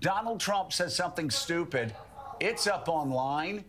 Donald Trump says something stupid, it's up online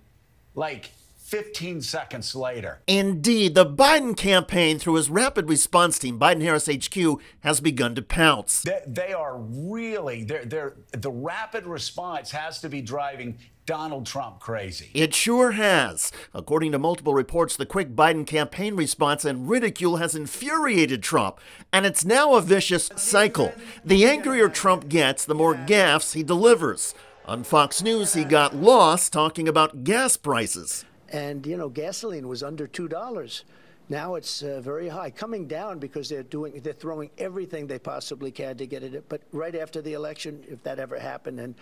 like 15 seconds later. Indeed, the Biden campaign, through his rapid response team, Biden-Harris HQ, has begun to pounce. They are really, the rapid response has to be driving Donald Trump crazy. It sure has. According to multiple reports, the quick Biden campaign response and ridicule has infuriated Trump, and it's now a vicious cycle. The angrier Trump gets, the more gaffes he delivers. On Fox News, he got lost talking about gas prices. And, you know, gasoline was under $2. Now it's very high, coming down because they're throwing everything they possibly can to get it. But right after the election, if that ever happened, and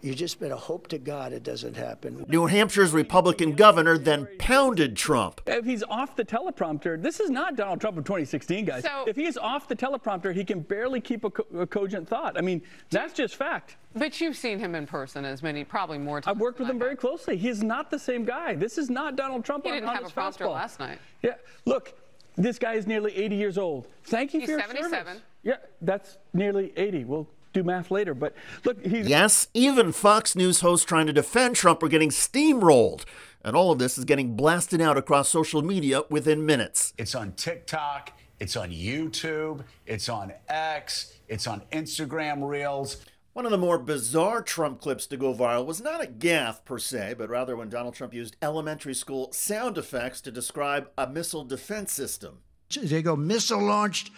you just better hope to God it doesn't happen. New Hampshire's Republican governor then pounded Trump. If he's off the teleprompter, this is not Donald Trump of 2016, guys. So, if he's off the teleprompter, he can barely keep a cogent thought. I mean, that's just fact. But you've seen him in person as many, probably more times. I've worked with him very closely. He's not the same guy. This is not Donald Trump on his fastball. He didn't have a prompter last night. Yeah, look, this guy is nearly 80 years old. Thank you for your 77. service. Yeah, that's nearly 80. We'll do math later, but look, he's... Yes, even Fox News hosts trying to defend Trump are getting steamrolled. And all of this is getting blasted out across social media within minutes. It's on TikTok, it's on YouTube, it's on X, it's on Instagram Reels. One of the more bizarre Trump clips to go viral was not a gaffe per se, but rather when Donald Trump used elementary school sound effects to describe a missile defense system. They go, missile launched,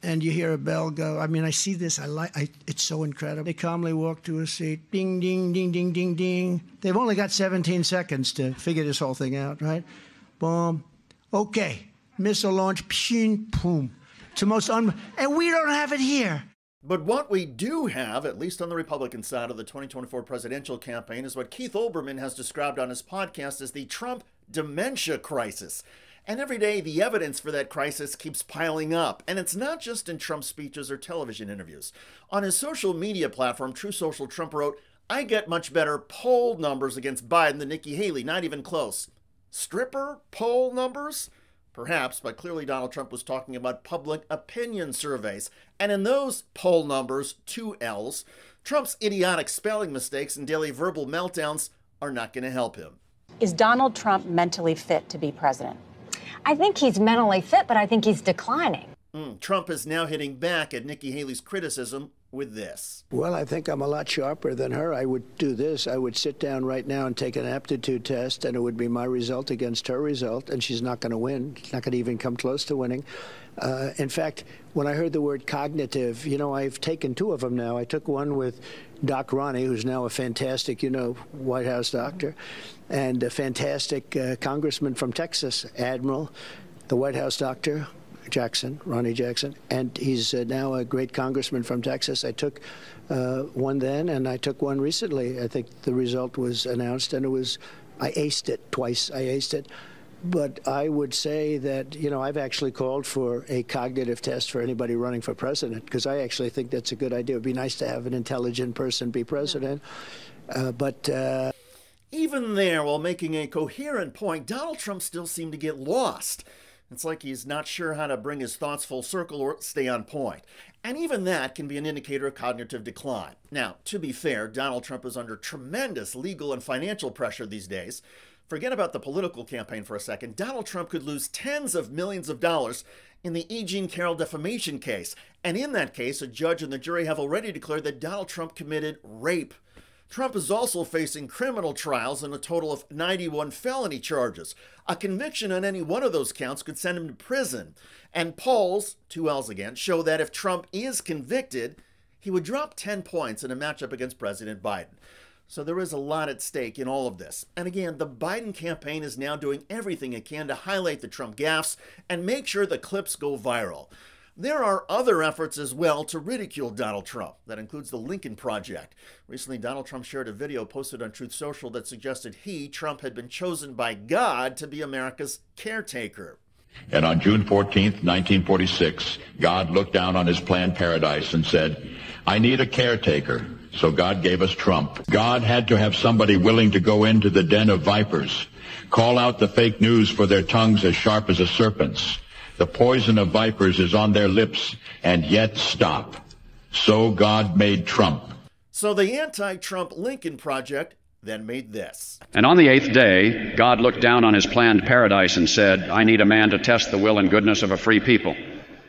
and you hear a bell go. I mean, I see this. It's so incredible. They calmly walk to a seat. Ding, ding, ding, ding, ding, ding. They've only got 17 seconds to figure this whole thing out, right? Boom. Okay. Missile launch. Pshing, boom. It's the most and we don't have it here. But what we do have, at least on the Republican side of the 2024 presidential campaign, is what Keith Olbermann has described on his podcast as the Trump dementia crisis. And every day, the evidence for that crisis keeps piling up. And it's not just in Trump speeches or television interviews. On his social media platform, True Social, Trump wrote, "I get much better poll numbers against Biden than Nikki Haley, not even close." Stripper poll numbers? Perhaps, but clearly Donald Trump was talking about public opinion surveys. And in those poll numbers, 2 L's, Trump's idiotic spelling mistakes and daily verbal meltdowns are not going to help him. Is Donald Trump mentally fit to be president? I think he's mentally fit, but I think he's declining. Trump is now hitting back at Nikki Haley's criticism with this. Well, I think I'm a lot sharper than her. I would do this. I would sit down right now and take an aptitude test, and it would be my result against her result, and she's not going to win. She's not going to even come close to winning. In fact, when I heard the word cognitive, you know, I've taken 2 of them now. I took one with Doc Ronnie, who's now a fantastic, White House doctor, and a fantastic congressman from Texas, Admiral, the White House doctor, Ronnie Jackson, and he's now a great congressman from Texas. I took one then, and I took one recently. I think the result was announced, and I aced it twice. I aced it. But I would say that, I've actually called for a cognitive test for anybody running for president, because I actually think that's a good idea. It would be nice to have an intelligent person be president. Even there, while making a coherent point, Donald Trump still seemed to get lost. It's like he's not sure how to bring his thoughts full circle or stay on point. And even that can be an indicator of cognitive decline. Now, to be fair, Donald Trump is under tremendous legal and financial pressure these days. Forget about the political campaign for a second. Donald Trump could lose tens of millions of dollars in the E. Jean Carroll defamation case. And in that case, a judge and the jury have already declared that Donald Trump committed rape. Trump is also facing criminal trials and a total of 91 felony charges. A conviction on any one of those counts could send him to prison. And polls, 2 L's again, show that if Trump is convicted, he would drop 10 points in a matchup against President Biden. So there is a lot at stake in all of this. And again, the Biden campaign is now doing everything it can to highlight the Trump gaffes and make sure the clips go viral. There are other efforts as well to ridicule Donald Trump. That includes the Lincoln Project. Recently, Donald Trump shared a video posted on Truth Social that suggested Trump, had been chosen by God to be America's caretaker. And on June 14th, 1946, God looked down on his planned paradise and said, "I need a caretaker." So God gave us Trump. God had to have somebody willing to go into the den of vipers, call out the fake news for their tongues as sharp as a serpent's. The poison of vipers is on their lips, and yet stop. So God made Trump. So the anti-Trump Lincoln Project then made this. And on the 8th day, God looked down on his planned paradise and said, I need a man to test the will and goodness of a free people.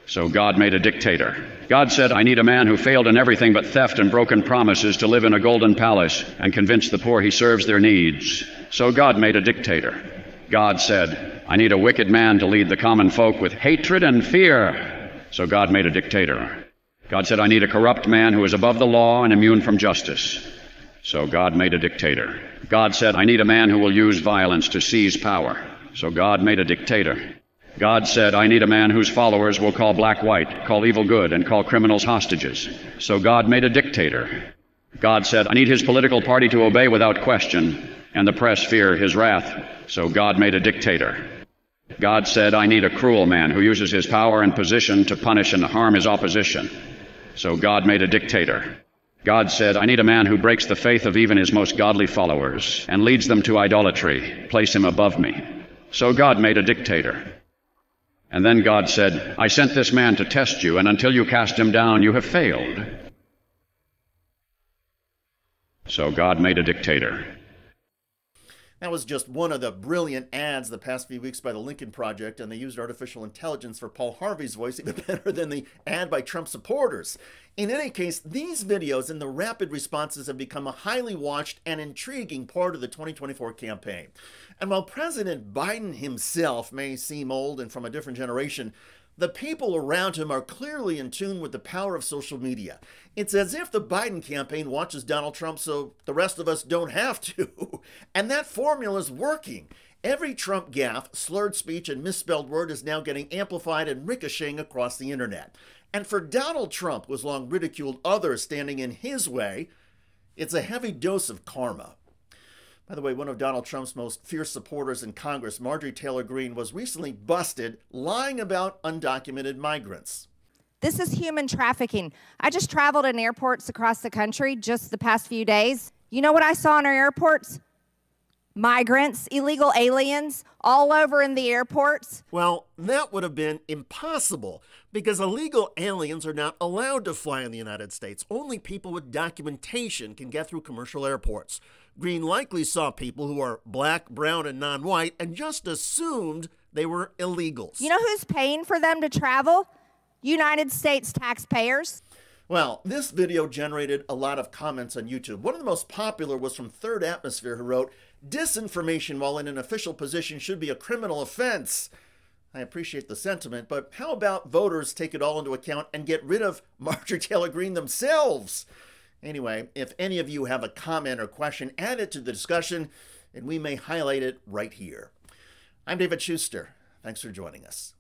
So God made a dictator. God said, I need a man who failed in everything but theft and broken promises to live in a golden palace and convince the poor he serves their needs. So God made a dictator. God said, I need a wicked man to lead the common folk with hatred and fear. So God made a dictator. God said, I need a corrupt man who is above the law and immune from justice. So God made a dictator. God said, I need a man who will use violence to seize power. So God made a dictator. God said, I need a man whose followers will call black white, call evil good, and call criminals hostages. So God made a dictator. God said, I need his political party to obey without question, and the press fear his wrath. So God made a dictator. God said, I need a cruel man who uses his power and position to punish and harm his opposition. So God made a dictator. God said, I need a man who breaks the faith of even his most godly followers and leads them to idolatry. Place him above me. So God made a dictator. And then God said, I sent this man to test you, and until you cast him down, you have failed. So God made a dictator. That was just one of the brilliant ads the past few weeks by the Lincoln Project, and they used artificial intelligence for Paul Harvey's voice even better than the ad by Trump supporters. In any case, these videos and the rapid responses have become a highly watched and intriguing part of the 2024 campaign. And while President Biden himself may seem old and from a different generation, the people around him are clearly in tune with the power of social media. It's as if the Biden campaign watches Donald Trump so the rest of us don't have to. And that formula is working. Every Trump gaffe, slurred speech, and misspelled word is now getting amplified and ricocheting across the internet. And for Donald Trump, who has long ridiculed others standing in his way, it's a heavy dose of karma. By the way, one of Donald Trump's most fierce supporters in Congress, Marjorie Taylor Greene, was recently busted lying about undocumented migrants. This is human trafficking. I just traveled in airports across the country just the past few days. You know what I saw in our airports? Migrants, illegal aliens, all over in the airports. Well, that would have been impossible because illegal aliens are not allowed to fly in the United States. Only people with documentation can get through commercial airports. Greene likely saw people who are black, brown, and non-white and just assumed they were illegals. You know who's paying for them to travel? United States taxpayers. Well, this video generated a lot of comments on YouTube. One of the most popular was from Third Atmosphere, who wrote, "Disinformation while in an official position should be a criminal offense." I appreciate the sentiment, but how about voters take it all into account and get rid of Marjorie Taylor Greene themselves? Anyway, if any of you have a comment or question, add it to the discussion, and we may highlight it right here. I'm David Shuster. Thanks for joining us.